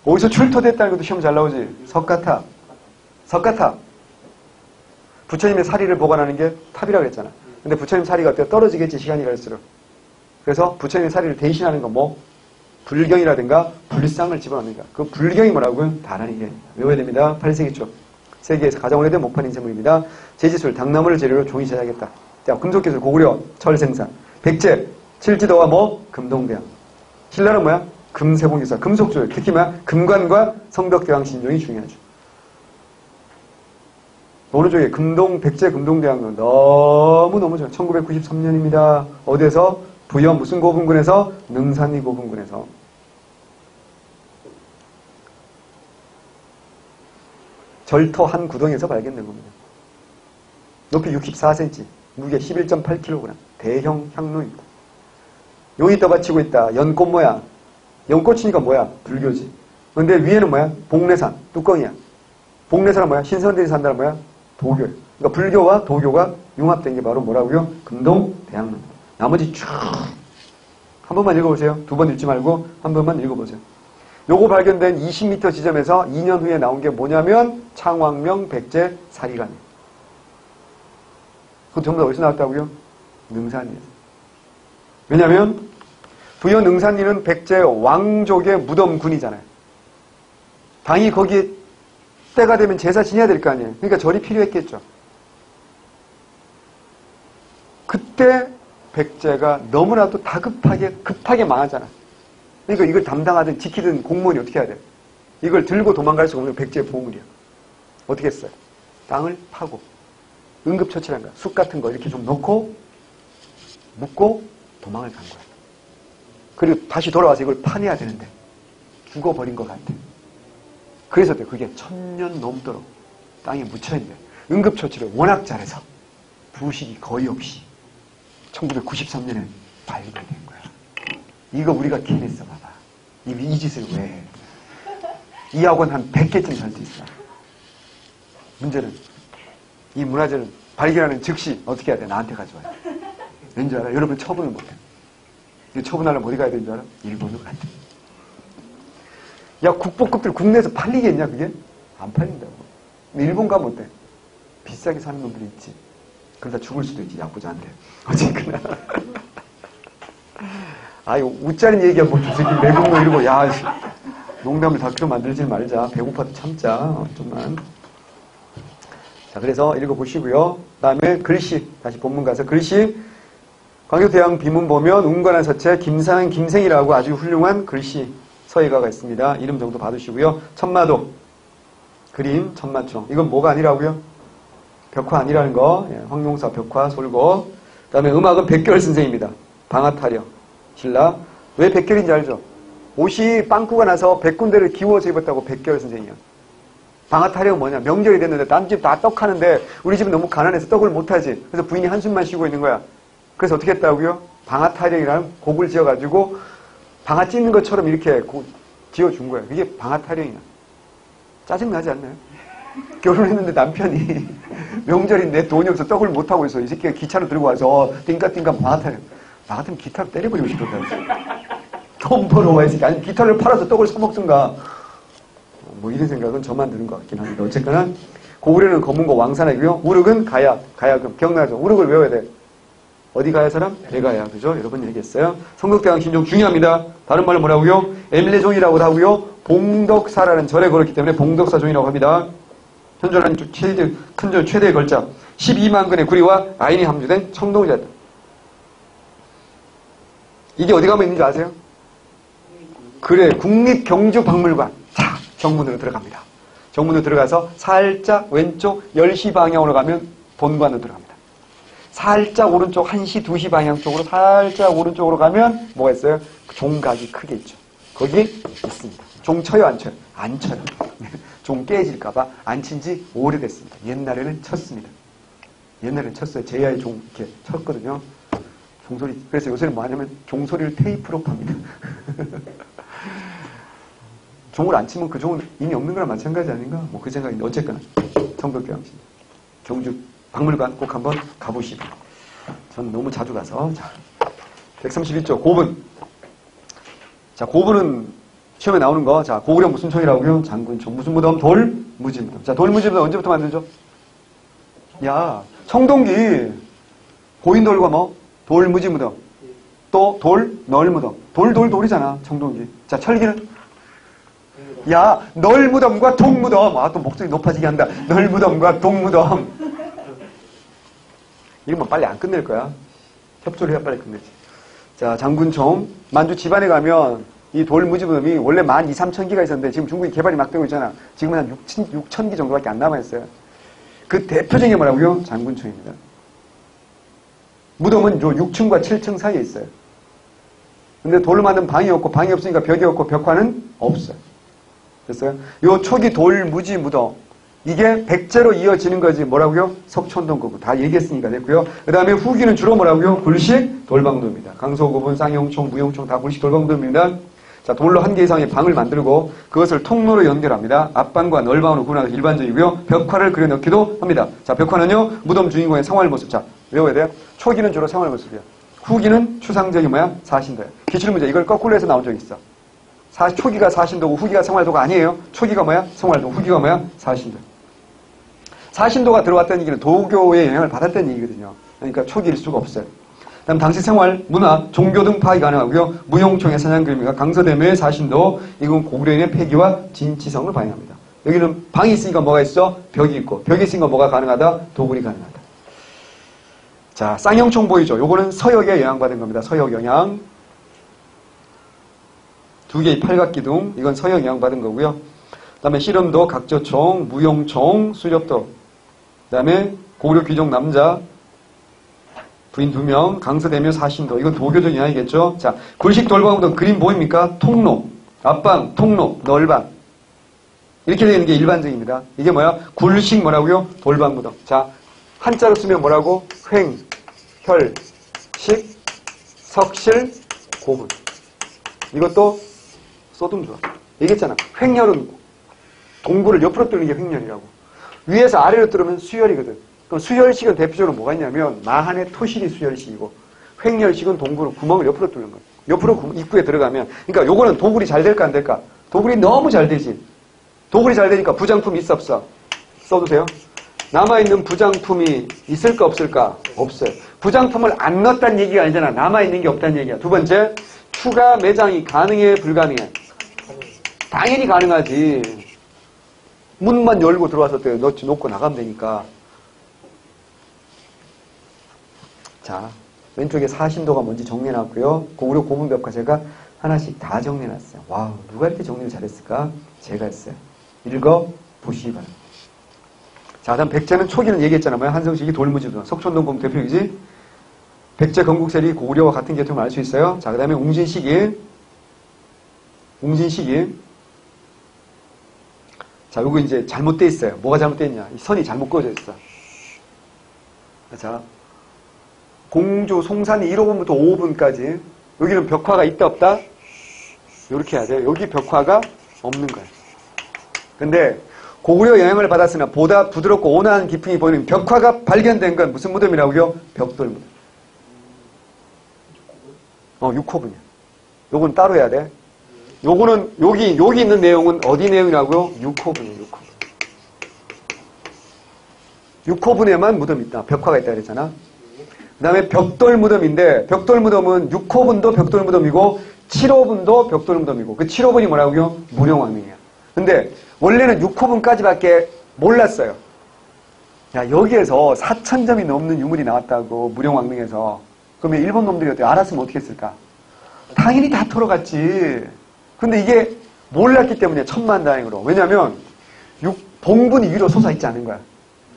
어디서 출토됐다는 것도 시험 잘 나오지. 석가탑. 석가탑. 부처님의 사리를 보관하는 게 탑이라고 그랬잖아. 근데 부처님 사리가 어때요? 떨어지겠지, 시간이 갈수록. 그래서 부처님의 사리를 대신하는 건 뭐? 불경이라든가 불상을 집어넣는 거. 그 불경이 뭐라고요? 다라는 게 외워야 됩니다. 8세기 초. 세계에서 가장 오래된 목판 인쇄물입니다. 제지술, 당나무를 재료로 종이 제작했다. 자, 금속기술, 고구려, 철 생산. 백제, 칠지도와 뭐? 금동대왕. 신라는 뭐야? 금세공기술, 금속조율. 특히 뭐야? 금관과 성벽대왕 신종이 중요하죠. 어느 쪽에 백제 금동대왕은 너무너무 좋아요. 1993년입니다. 어디에서? 부여 무슨 고분군에서? 능산리 고분군에서. 절터 한 구덩이에서 발견된 겁니다. 높이 64cm, 무게 11.8kg, 대형 향로입니다. 용이 떠받치고 있다. 연꽃 모양. 연꽃이니까 뭐야? 불교지. 근데 위에는 뭐야? 복례산, 뚜껑이야. 복례산은 뭐야? 신선들이 산다는 뭐야? 도교예요. 그러니까 불교와 도교가 융합된 게 바로 뭐라고요? 금동대왕릉. 나머지 쭉 한 번만 읽어보세요. 두 번 읽지 말고 한 번만 읽어보세요. 요거 발견된 20m 지점에서 2년 후에 나온 게 뭐냐면 창왕명, 백제, 사리간이에요. 그거 전부 다 어디서 나왔다고요? 능산이에요. 왜냐면 부여 능산리는 백제 왕족의 무덤군이잖아요. 당연히 거기에 때가 되면 제사 지내야 될 거 아니에요. 그러니까 절이 필요했겠죠. 그때 백제가 너무나도 급하게 망하잖아. 그러니까 이걸 담당하든 지키든 공무원이 어떻게 해야 돼? 이걸 들고 도망갈 수가 없는 백제의 보물이야. 어떻게 했어요? 땅을 파고 응급처치란 거야. 쑥 같은 거 이렇게 좀 넣고 묶고 도망을 간 거야. 그리고 다시 돌아와서 이걸 파내야 되는데 죽어버린 것 같아. 그래서 그게 1000년 넘도록 땅에 묻혀있는 응급처치를 워낙 잘해서 부식이 거의 없이 1993년에 발견된 거야. 이거 우리가 캐냈어, 봐봐. 이 짓을 왜 해? 이 학원 한 100개쯤 살 수 있어. 문제는 이 문화재는 발견하는 즉시 어떻게 해야 돼? 나한테 가져와요. 왠지 알아? 여러분 처분을 못해. 처분하려면 어디 가야 되는 줄 알아? 일본으로 가야 돼. 야, 국보급들 국내에서 팔리겠냐, 그게? 안 팔린다고. 근데 일본 가면 어때? 비싸게 사는 놈들이 있지. 그러다 죽을 수도 있지, 야쿠자한테. 어쨌거나. 아, 이거 웃자는 얘기야, 뭐, 저 새끼 매국노 이러고, 야, 농담을 다큐로 만들지 말자. 배고파도 참자. 좀만. 자, 그래서 읽어보시고요. 그 다음에 글씨. 다시 본문 가서 글씨. 광교대왕 비문 보면 운관한 서체 김생이라고 아주 훌륭한 글씨 서예가가 있습니다. 이름 정도 받으시고요. 천마도. 그림, 천마총. 이건 뭐가 아니라고요? 벽화 아니라는 거. 예, 황룡사 벽화, 솔고. 그 다음에 음악은 백결 선생입니다. 방아타령, 신라. 왜 백결인지 알죠? 옷이 빵꾸가 나서 100군데를 기워서 입었다고 백결 선생이요. 방아타령 뭐냐? 명절이 됐는데 남 집 다 떡하는데 우리 집은 너무 가난해서 떡을 못하지. 그래서 부인이 한숨만 쉬고 있는 거야. 그래서 어떻게 했다고요? 방아타령이라는 곡을 지어가지고 방아 찢는 것처럼 이렇게 지어준 거예요. 이게 방아타령이야. 짜증나지 않나요? 결혼했는데 남편이 명절인데 돈이 없어 떡을 못하고 있어. 이 새끼가 기차를 들고 와서 띵까띵까 방아타령. 나 같으면 기타를 때려버리고 싶었다. 돈 벌어와 이 새끼. 아니 기타를 팔아서 떡을 사먹든가. 뭐 이런 생각은 저만 드는 것 같긴 한데 어쨌거나 고구려는 검은고 왕산이고요. 우륵은 가야금. 기억나죠? 우륵을 외워야 돼. 어디 가야 사람? 대가야. 그죠? 여러 번 얘기했어요. 성덕대왕 신종 중요합니다. 다른 말로 뭐라고요? 엠레종이라고도 하고요. 봉덕사라는 절에 걸었기 때문에 봉덕사종이라고 합니다. 현존한 큰 절 최대의 걸작. 12만 근의 구리와 아인이 함유된 청동이었다. 이게 어디 가면 있는지 아세요? 그래, 국립경주박물관. 자, 정문으로 들어갑니다. 정문으로 들어가서 살짝 왼쪽 10시 방향으로 가면 본관으로 들어갑니다. 살짝 오른쪽 1시, 2시 방향 쪽으로 살짝 오른쪽으로 가면 뭐가 있어요? 종각이 크게 있죠. 거기 있습니다. 종 쳐요, 안 쳐요? 안 쳐요. 종 깨질까봐 안 친 지 오래됐습니다. 옛날에는 쳤습니다. 옛날에는 쳤어요. 제야의 종 이렇게 쳤거든요. 종소리. 그래서 요새는 뭐 하냐면 종소리를 테이프로 팝니다. 종을 안 치면 그 종은 이미 없는 거랑 마찬가지 아닌가? 뭐 그 생각인데 어쨌거나 성덕대왕신 경주 박물관 꼭 한번 가보시고. 전 너무 자주 가서. 자, 131조 고분. 자, 고분은 시험에 나오는 거. 자, 고구려 무슨 총이라고요? 장군총. 무슨 무덤? 돌 무지무덤. 자, 돌 무지무덤 언제부터 만들죠? 야, 청동기 고인돌과 뭐? 돌 무지무덤. 또 돌 널무덤. 돌이잖아. 청동기. 자, 철기는? 야, 널무덤과 동무덤. 아, 또 목소리 높아지게 한다. 널무덤과 동무덤. 이거만 빨리 안 끝낼 거야. 협조를 해야 빨리 끝내지. 자, 장군총. 만주 집안에 가면 이 돌무지무덤이 원래 12,000~3,000기가 있었는데 지금 중국이 개발이 막 되고 있잖아. 지금은 한 6,000기 정도밖에 안 남아있어요. 그 대표적인 게 뭐라고요? 장군총입니다. 무덤은 요 6층과 7층 사이에 있어요. 근데 돌로 만든 방이 없고 방이 없으니까 벽이 없고 벽화는 없어요. 됐어요? 요 초기 돌무지 무덤. 이게 백제로 이어지는 거지. 뭐라고요? 석촌동거구. 다 얘기했으니까 됐고요. 그 다음에 후기는 주로 뭐라고요? 굴식 돌방도입니다. 강소구분, 쌍용총, 무용총 다 굴식 돌방도입니다. 자, 돌로 한 개 이상의 방을 만들고 그것을 통로로 연결합니다. 앞방과 널방으로 구분하는 게 일반적이고요. 벽화를 그려넣기도 합니다. 자, 벽화는요. 무덤 주인공의 생활 모습. 자, 외워야 돼요. 초기는 주로 생활 모습이야. 후기는 추상적인 뭐야? 사신도야. 기출문제 이걸 거꾸로 해서 나온 적이 있어. 초기가 사신도고 후기가 생활도가 아니에요. 초기가 뭐야? 생활도. 후기가 뭐야? 사신도. 사신도가 들어왔다는 얘기는 도교의 영향을 받았다는 얘기거든요. 그러니까 초기일 수가 없어요. 다음 당시 생활, 문화, 종교 등 파악이 가능하고요. 무용총회, 사냥그림과 강서대묘의 사신도, 이건 고구려인의 폐기와 진치성을 반영합니다. 여기는 방이 있으니까 뭐가 있어? 벽이 있고, 벽이 있으니까 뭐가 가능하다? 도굴이 가능하다. 자, 쌍용총 보이죠? 요거는 서역에 영향받은 겁니다. 서역 영향. 두 개의 팔각기둥, 이건 서역 영향받은 거고요. 그 다음에 씨름도, 각저총, 무용총, 수렵도. 그 다음에 고구려 귀족 남자, 부인 2명, 강서대묘 사신도. 이건 도교적 영향이겠죠. 자, 굴식 돌방무덤 그림 보입니까? 통로, 앞방, 통로, 널방. 이렇게 되는 게 일반적입니다. 이게 뭐야? 굴식 뭐라고요? 돌방무덤. 자, 한자로 쓰면 뭐라고? 횡, 혈, 식, 석실, 고분. 이것도 써두면 좋아. 얘기했잖아. 횡혈은 동굴을 옆으로 뚫는 게 횡혈이라고. 위에서 아래로 뚫으면 수혈이거든. 그럼 수혈식은 대표적으로 뭐가 있냐면 마한의 토실이 수혈식이고 횡혈식은 동굴을 구멍을 옆으로 뚫는 거예요. 옆으로 입구에 들어가면 그러니까 요거는 도굴이 잘 될까 안 될까? 도굴이 너무 잘 되지. 도굴이 잘 되니까 부장품이 있어 없어? 써도 돼요? 남아있는 부장품이 있을까 없을까? 없어요. 부장품을 안 넣었다는 얘기가 아니잖아. 남아있는 게 없다는 얘기야. 두 번째, 추가 매장이 가능해 불가능해? 당연히 가능하지. 문만 열고 들어와서 놓고 나가면 되니까. 자, 왼쪽에 사신도가 뭔지 정리해놨고요. 고구려 고분벽화 제가 하나씩 다 정리해놨어요. 와우, 누가 이렇게 정리를 잘했을까? 제가 했어요. 읽어보시기 바랍니다. 자, 다음 백제는 초기는 얘기했잖아요. 한성식이 돌무지도 석촌동공 대표이지. 백제 건국세리 고구려와 같은 계통을 알 수 있어요. 자, 그 다음에 웅진시기. 자, 요거 이제 잘못되어 있어요. 뭐가 잘못되어 있냐? 이 선이 잘못 그어져 있어. 자, 공주 송산이 1호분부터 5호분까지 여기는 벽화가 있다 없다? 이렇게 해야 돼요. 여기 벽화가 없는 거예요. 근데 고구려 영향을 받았으나 보다 부드럽고 온화한 기풍이 보이는 벽화가 발견된 건 무슨 무덤이라고요? 벽돌 무덤. 6호분이야. 요건 따로 해야 돼. 요거는 여기 있는 내용은 어디 내용이라고요? 6호분이에요. 6호분에만 무덤이 있다. 벽화가 있다 그랬잖아. 그 다음에 벽돌 무덤인데 벽돌 무덤은 6호분도 벽돌 무덤이고 7호분도 벽돌 무덤이고 그 7호분이 뭐라고요? 무령왕릉이야. 근데 원래는 6호분까지밖에 몰랐어요. 야, 여기에서 4,000점이 넘는 유물이 나왔다고 무령왕릉에서. 그러면 일본 놈들이 어떻게 알았으면 어떻게 했을까? 당연히 다 털어갔지. 근데 이게 몰랐기 때문에 천만다행으로. 왜냐면 봉분이 위로 솟아있지 않은 거야.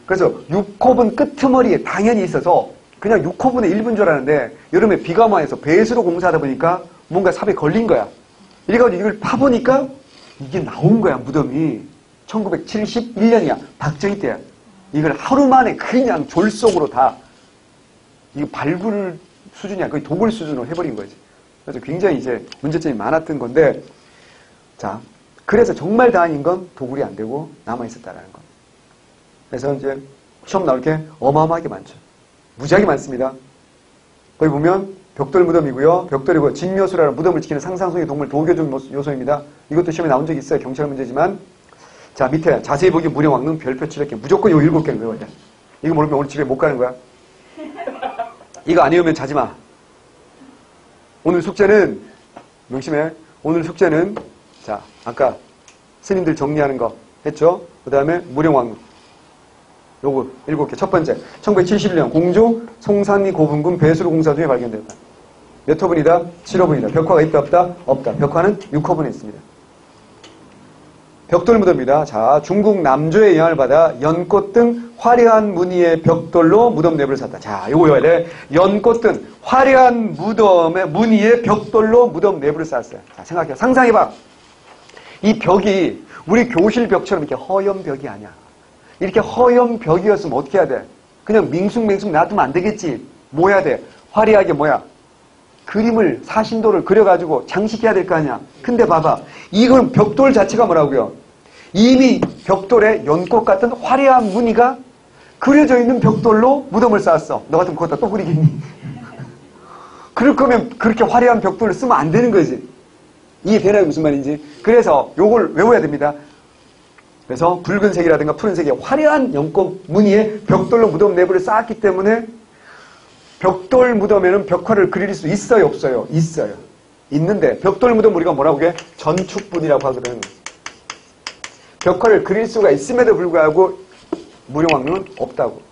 그래서 6호분 끄트머리에 당연히 있어서 그냥 6호분의 1분 줄 알았는데 여름에 비가 많이 해서 배수로 공사하다 보니까 뭔가 삽에 걸린 거야. 이래가지고 이걸 파보니까 이게 나온 거야, 무덤이. 1971년이야. 박정희 때야. 이걸 하루 만에 그냥 졸속으로 다 이거 발굴 수준이야. 거의 도굴 수준으로 해버린 거지. 그래서 굉장히 이제 문제점이 많았던 건데, 자, 그래서 정말 다행인 건 도굴이 안 되고 남아있었다라는 거. 그래서 이제 시험 나올 게 어마어마하게 많죠. 무지하게 많습니다. 거기 보면 벽돌 무덤이고요. 벽돌이고 진묘수라는 무덤을 지키는 상상속의 동물 도교적 요소입니다. 이것도 시험에 나온 적이 있어요. 경찰 문제지만. 자, 밑에 자세히 보기 무령왕릉 별표 700개. 무조건 요 7개를 외워야 돼. 이거 모르면 오늘 집에 못 가는 거야. 이거 안 외우면 자지 마. 오늘 숙제는 명심해. 오늘 숙제는 자, 아까 스님들 정리하는 거 했죠? 그 다음에 무령왕릉. 요거 7개. 첫 번째, 1971년 공주 송산리 고분군 배수로 공사 중에 발견됐다. 몇 호분이다? 7호분이다. 벽화가 있다 없다? 없다. 벽화는 6호분에 있습니다. 벽돌 무덤입니다. 자, 중국 남조의 영향을 받아 연꽃 등 화려한 무늬의 벽돌로 무덤 내부를 샀다. 자, 요거 외워야 돼. 연꽃 등 화려한 무늬의 벽돌로 무덤 내부를 쌌어요. 자, 생각해. 상상해봐. 이 벽이 우리 교실 벽처럼 이렇게 허연 벽이 아니야. 이렇게 허연 벽이었으면 어떻게 해야 돼? 그냥 밍숭맹숭 놔두면 안 되겠지. 뭐 해야 돼? 화려하게 뭐야? 그림을, 사신도를 그려가지고 장식해야 될 거 아니야. 근데 봐봐. 이건 벽돌 자체가 뭐라고요? 이미 벽돌에 연꽃 같은 화려한 무늬가 그려져 있는 벽돌로 무덤을 쌓았어. 너 같으면 거기다 또 그리겠니? 그럴 거면 그렇게 화려한 벽돌을 쓰면 안 되는 거지. 이해되나요? 무슨 말인지. 그래서 요걸 외워야 됩니다. 그래서 붉은색이라든가 푸른색의 화려한 연꽃 무늬에 벽돌로 무덤 내부를 쌓았기 때문에 벽돌 무덤에는 벽화를 그릴 수 있어요? 없어요? 있어요. 있는데 벽돌 무덤 우리가 뭐라고 해? 전축분이라고 하거든. 벽화를 그릴 수가 있음에도 불구하고 무령왕릉은 없다고.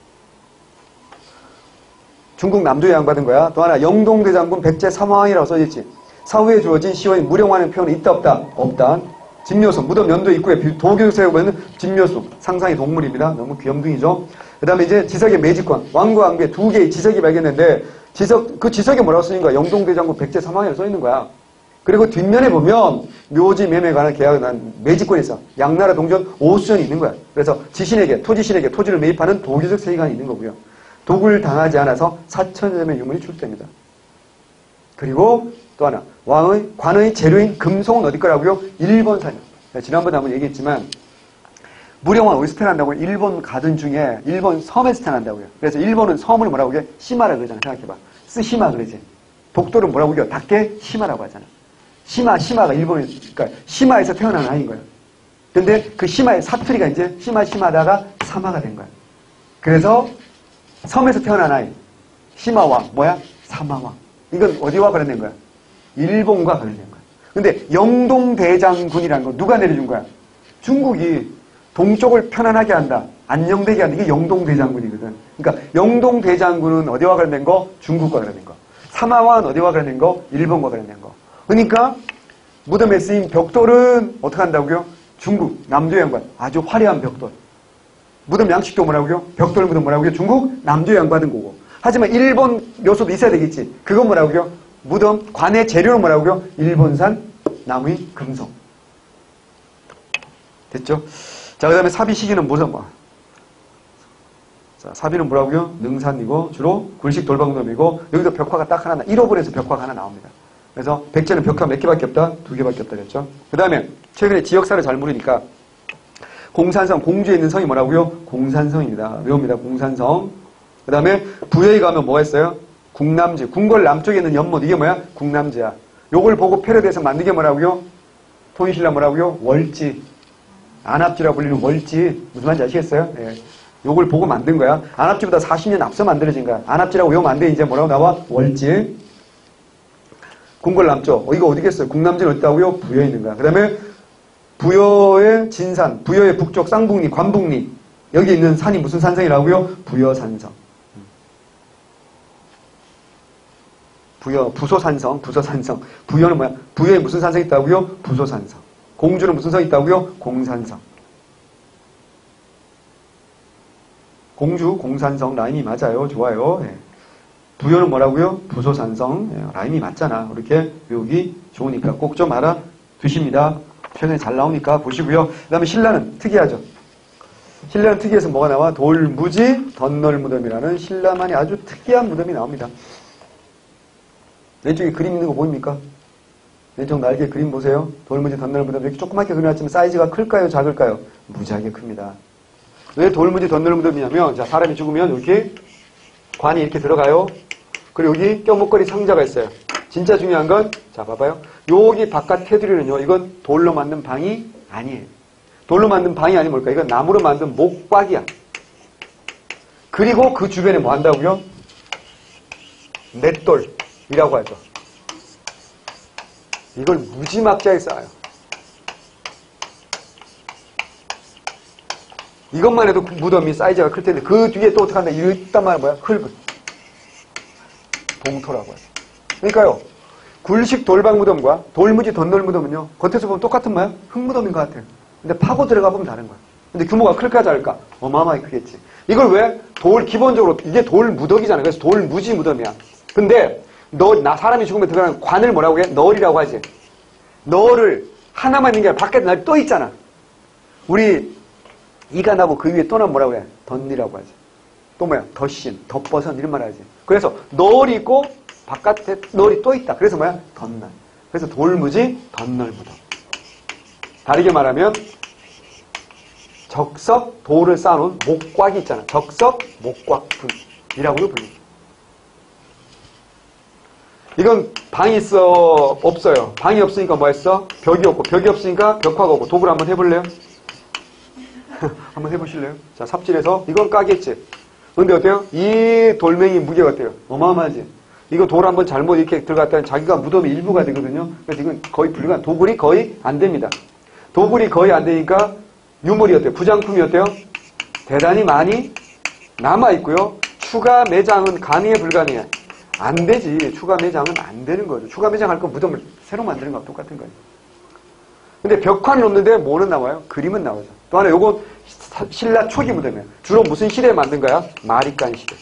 중국 남조에 양받은 거야. 또 하나 영동대장군 백제 삼왕이라고 써있지. 사후에 주어진 시원인 무령왕릉 표현은 있다 없다? 없다. 진묘수 무덤 연도 입구에 도교세에 보면 진묘수 상상의 동물입니다. 너무 귀염둥이죠. 그 다음에 이제 지석의 매직권 왕과 왕비의 두 개의 지석이 발견됐는데 그 지석에 뭐라고 쓰인 거야? 영동대장군 백제 삼왕이라고 써있는 거야. 그리고 뒷면에 보면 묘지 매매에 관한 계약을 난 매직권이 있어. 양나라 동전 5수전이 있는 거야. 그래서 지신에게 토지신에게 토지를 매입하는 도교적 세계관이 있는 거고요. 독을 당하지 않아서 사천점의 유물이 출토됩니다. 그리고 또 하나 관의 재료인 금송은 어디 거라고요? 일본산이요. 지난번에 한번 얘기했지만 무령왕 어디서 태어난다고요? 일본 가든 중에 일본 섬에서 태어난다고요. 그래서 일본은 섬을 뭐라고 해? 시마라 그러잖아. 생각해봐. 스시마 그러지. 독도를 뭐라고 해요? 닭게 시마라고 하잖아. 시마가 일본에, 그러니까 시마에서 태어난 아이인 거야. 근데 그 시마의 사투리가 이제 시마다가 사마가 된 거야. 그래서 섬에서 태어난 아이 시마왕 뭐야? 사마왕. 이건 어디와 관련된 거야? 일본과 관련된 거야. 근데 영동대장군이라는 거 누가 내려준 거야? 중국이 동쪽을 편안하게 한다. 안녕되게 한다. 이게 영동대장군이거든. 그러니까 영동대장군은 어디와 관련된 거? 중국과 관련된 거. 사마왕은 어디와 관련된 거? 일본과 관련된 거. 그러니까 무덤에 쓰인 벽돌은 어떻게 한다고요? 중국, 남조의 양반. 아주 화려한 벽돌. 무덤 양식도 뭐라고요? 벽돌 무덤 뭐라고요? 중국, 남조의 양반은 거고. 하지만 일본 요소도 있어야 되겠지. 그건 뭐라고요? 무덤, 관의 재료는 뭐라고요? 일본산 나무의 금속. 됐죠? 자, 그 다음에 사비 시기는 무슨 뭐? 자, 사비는 뭐라고요? 능산이고, 주로 굴식 돌방무덤이고, 여기도 벽화가 딱 하나, 1호분에서 벽화가 하나 나옵니다. 그래서 백제는 벽화 몇 개밖에 없다? 2개밖에 없다 그랬죠? 그 다음에 최근에 지역사를 잘 모르니까 공산성, 공주에 있는 성이 뭐라고요? 공산성입니다. 외웁니다. 공산성. 그 다음에 부여에 가면 뭐가 있어요? 궁남지. 궁궐 남쪽에 있는 연못. 이게 뭐야? 궁남지야. 요걸 보고 패러디해서 만든 게 뭐라고요? 토인신라 뭐라고요? 월지. 안압지라고 불리는 월지. 무슨 말인지 아시겠어요? 예. 요걸 보고 만든 거야. 안압지보다 40년 앞서 만들어진 거야. 안압지라고 외우면 안 돼. 이제 뭐라고 나와? 월지. 궁궐 남쪽. 이거 어디겠어요? 궁남지는 어디 있다고요? 부여에 있는 거야. 그 다음에 부여의 진산, 부여의 북쪽 쌍북리, 관북리. 여기 있는 산이 무슨 산성이라고요? 부여산성. 부소산성. 부여는 뭐야? 부여에 무슨 산성이 있다고요? 부소산성. 공주는 무슨 성이 있다고요? 공산성. 공주, 공산성, 라임이 맞아요. 좋아요. 예. 부여는 뭐라고요? 부소산성. 예, 라임이 맞잖아. 이렇게 외우기 좋으니까 꼭 좀 알아두십니다. 최근에 잘 나오니까 보시고요. 그 다음에 신라는 특이하죠. 신라는 특이해서 뭐가 나와? 돌무지 덧널무덤이라는 신라만이 아주 특이한 무덤이 나옵니다. 왼쪽에 그림 있는 거 보입니까? 왼쪽 날개 그림 보세요. 돌무지 덧널무덤. 이렇게 조그맣게 그려놨지만 사이즈가 클까요? 작을까요? 무지하게 큽니다. 왜 돌무지 덧널무덤이냐면, 자, 사람이 죽으면 이렇게 관이 이렇게 들어가요. 그리고 여기 껴목걸이 상자가 있어요. 진짜 중요한 건, 자, 봐봐요. 여기 바깥 테두리는요, 이건 돌로 만든 방이 아니에요. 돌로 만든 방이 아니면 뭘까? 이건 나무로 만든 목박이야. 그리고 그 주변에 뭐 한다고요? 맷돌이라고 하죠. 이걸 무지막지하게 쌓아요. 이것만 해도 무덤이 사이즈가 클 텐데 그 뒤에 또 어떻게 한다? 이딴 말은 뭐야? 흙을. 봉토라고 하죠. 그러니까요. 굴식 돌방무덤과 돌무지 덧널무덤은요. 겉에서 보면 똑같은 뭐야? 흙무덤인 것 같아요. 근데 파고 들어가 보면 다른 거야. 근데 규모가 클까 작을까? 어마어마하게 크겠지. 이걸 왜? 기본적으로 이게 돌무덤이잖아요. 그래서 돌무지 무덤이야. 근데 사람이 죽으면 들어가는 관을 뭐라고 해? 널이라고 하지. 널을 하나만 있는 게 아니라 밖에 널 또 있잖아. 우리 이가 나고 그 위에 또 나면 뭐라고 해? 덧니라고 하지. 또 뭐야? 덧신, 덧버선 이런 말 하지. 그래서 널이 있고 바깥에 널이 또 있다. 그래서 뭐야? 덧날. 그래서 돌무지 덧널무덤. 다르게 말하면 적석 돌을 쌓아놓은 목곽이 있잖아. 적석 목곽분이라고도 불립니다. 이건 방이 있어, 없어요. 방이 없으니까 뭐 했어? 벽이 없고, 벽이 없으니까 벽화가 없고. 도구를 한번 해볼래요? 한번 해보실래요? 자, 삽질해서 이건 까겠지. 근데 어때요? 이 돌멩이 무게가 어때요? 어마어마하지. 이거 돌 한번 잘못 이렇게 들어갔다면 자기가 무덤의 일부가 되거든요. 그래서 이건 거의 불가능. 도굴이 거의 안 됩니다. 도굴이 거의 안 되니까 유물이 어때요? 부장품이 어때요? 대단히 많이 남아있고요. 추가 매장은 가능해, 불가능해? 안 되지. 추가 매장은 안 되는 거죠. 추가 매장할 건 무덤을 새로 만드는 거랑 똑같은 거예요. 근데 벽화는 없는데 뭐는 나와요? 그림은 나오죠. 또 하나 요건 신라 초기 무덤이에요. 주로 무슨 시대에 만든 거야? 마리깐 시대.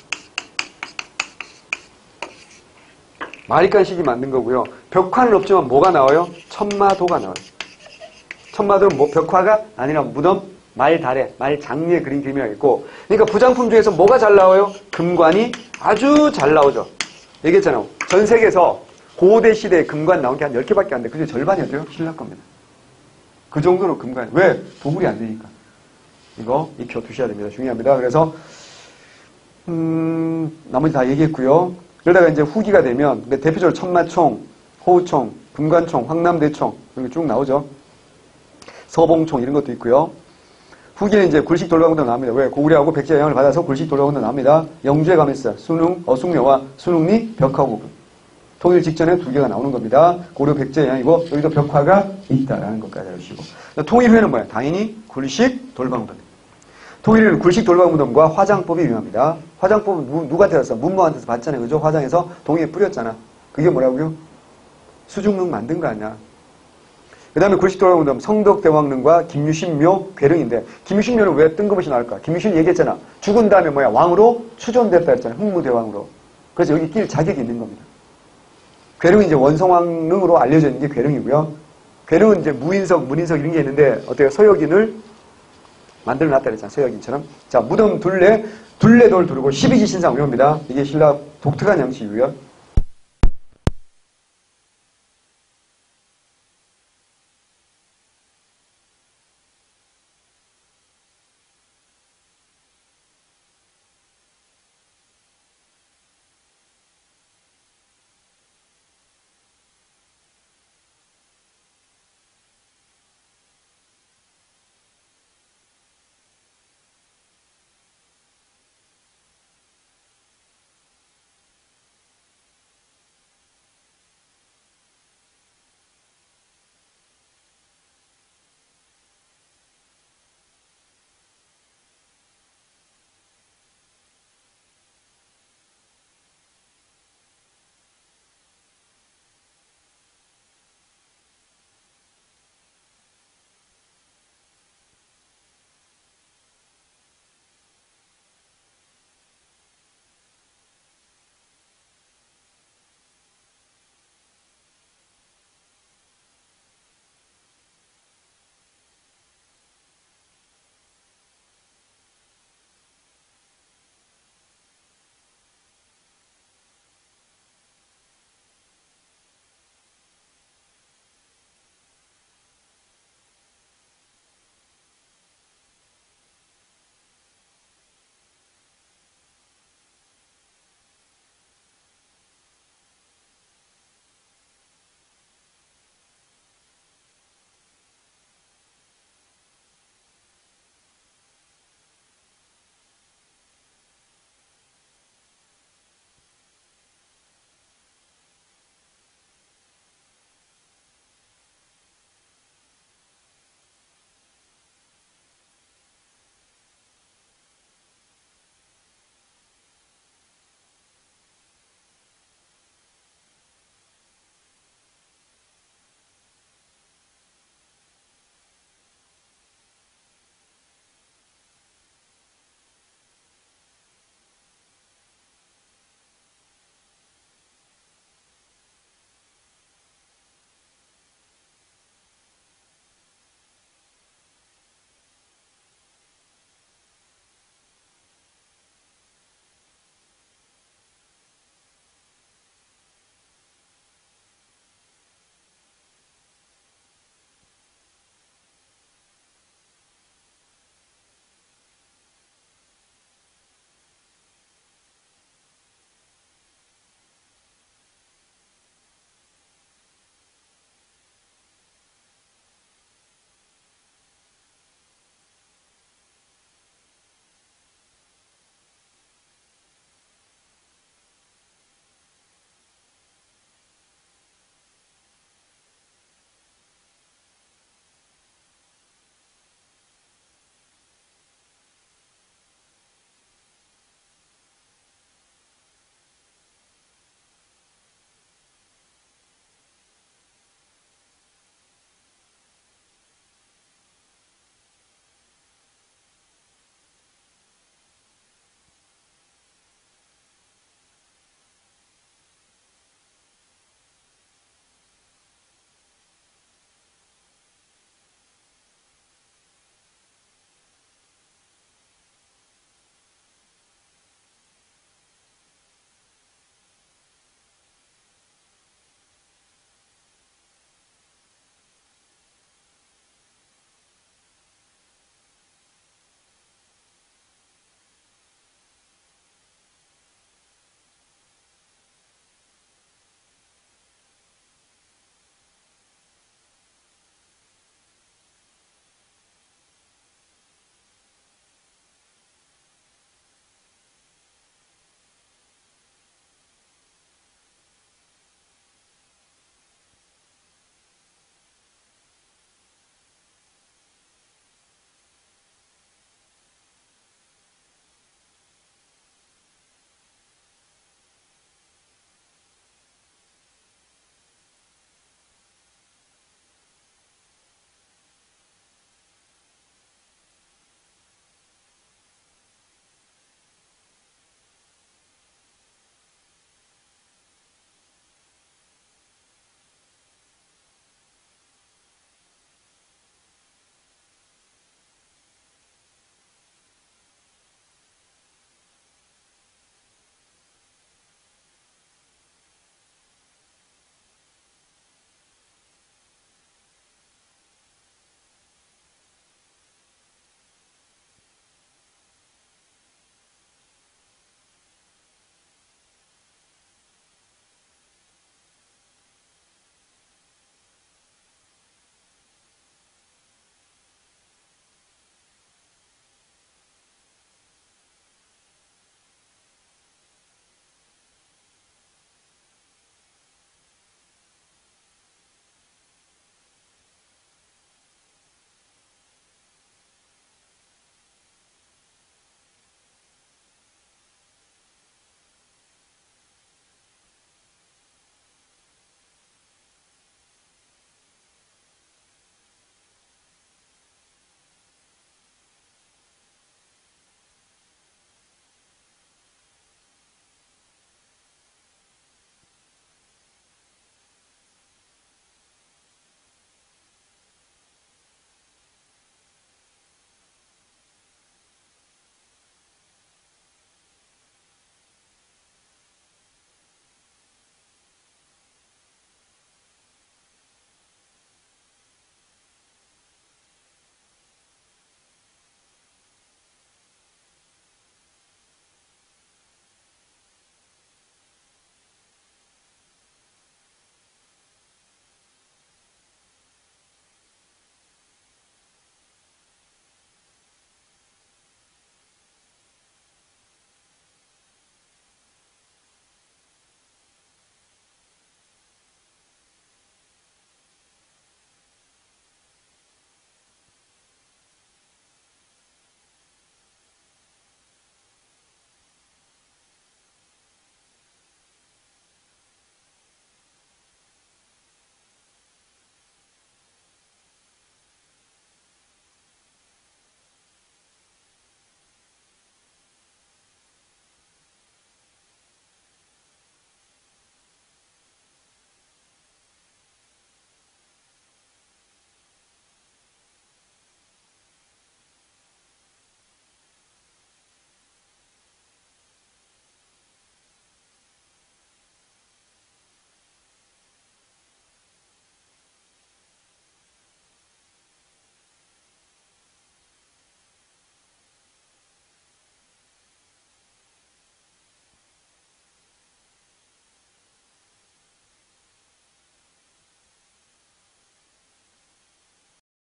마리깐 시기 만든 거고요. 벽화는 없지만 뭐가 나와요? 천마도가 나와요. 천마도는 뭐 벽화가 아니라 무덤 말달에 말장리에 그린 그림이 있고, 그러니까 부장품 중에서 뭐가 잘 나와요? 금관이 아주 잘 나오죠. 얘기했잖아요. 전 세계에서 고대 시대에 금관 나온 게 한 10개밖에 안 돼. 그중에 절반이 어때요? 신라 겁니다. 그 정도로 금관. 왜? 도굴이 안 되니까. 이거 익혀두셔야 됩니다. 중요합니다. 그래서 나머지 다 얘기했고요. 그러다가 이제 후기가 되면 대표적으로 천마총, 호우총, 금관총, 황남대총 이런 게 쭉 나오죠. 서봉총 이런 것도 있고요. 후기는 이제 굴식 돌가군도 나옵니다. 왜? 고구려하고 백제 영향을 받아서 굴식 돌가군도 나옵니다. 영주에 가면 있어요. 순웅, 어숭려와 순웅리, 벽화고군. 통일 직전에 두 개가 나오는 겁니다. 고려 백제 영향이고 여기도 벽화가 있다라는 것까지 알으시고. 통일 후에는 뭐예요? 당연히 굴식 돌방무덤. 통일 후에는 굴식 돌방무덤과 화장법이 유명합니다. 화장법은 누구한테 갔어? 문무한테서 봤잖아요. 그죠? 화장해서 동이에 뿌렸잖아. 그게 뭐라고요? 수중릉 만든 거 아니야. 그 다음에 굴식 돌방무덤 성덕대왕릉과 김유신묘 괴릉인데, 김유신묘는 왜 뜬금없이 나올까? 김유신 얘기했잖아. 죽은 다음에 뭐야? 왕으로 추존됐다 했잖아. 흥무대왕으로. 그래서 여기 낄 자격이 있는 겁니다. 괴릉은 이제 원성왕릉으로 알려져 있는 게 괴릉이고요. 괴릉은 이제 무인석, 문인석 이런 게 있는데, 어때요? 서여긴을 만들어 놨다 그랬잖아. 서여긴처럼. 자, 무덤 둘레돌 두르고 12지 신상 외웁니다. 이게 신라 독특한 양식이고요.